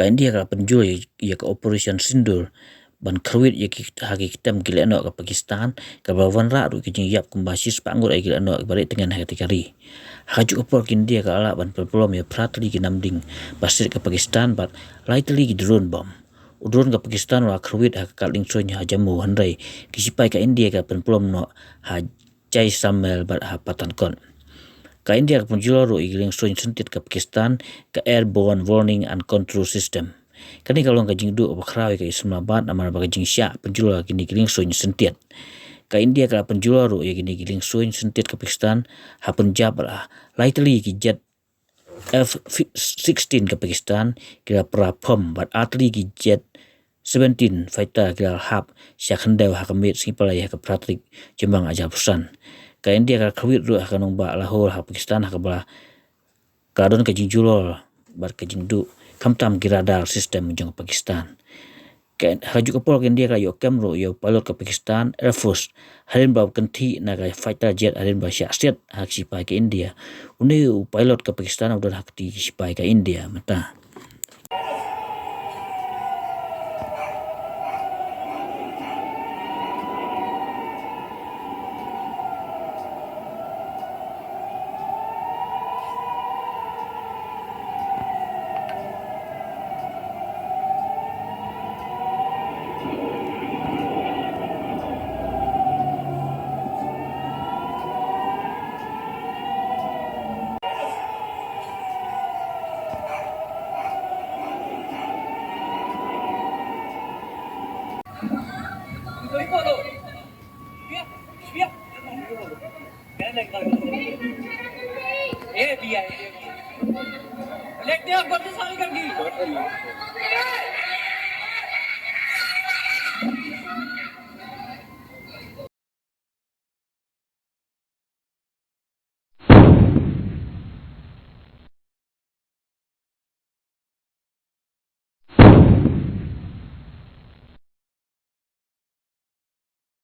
ka India ka penjul ya ka Operation Sindur ban kharwit ya ki hagi kitam gile no ka Pakistan ka bawan ra ru ki yap kumbasis pangur ai gile no bare dengan hati kari haju opor ki India ka ala ban problem ya pratli ki namding basir ka Pakistan bat lightly ki drone bomb udron ka Pakistan wa kharwit ha ka ling sonya ha jamu hanrai ki sipai ka India ka problem no ha chai samel bat ha patan kon ka India ka penjul ru igiling sonya sentit ka Pakistan ka airborne warning and control system kani kalong ka jingdu obakrawi ka Islamabad amar baga jingsya penjula kini giling soin sentiat ka India ka penjula ru ya kini giling soin sentiat ka Pakistan ha Punjab lah lightly ki jet F-16 ka Pakistan kira prapom bat atli ki jet 17 fighter kira hab syakhandaw ha kamit sipalai ha ka pratrik jembang aja pusan ka India ka khawit ru ha kanong ba Lahore ha Pakistan ha ka bala kadon ka jingjulol bar ka jingdu kamtam giradar sistem jong Pakistan ken haju kapol ken dia ka yo kamro yo pilot ka Pakistan Air Force halin ba kanthi na ka fighter jet halin ba syasiat hak sipai ke India uni pilot ka Pakistan udah hak ti sipai ke India mata Let them go to Saligarh.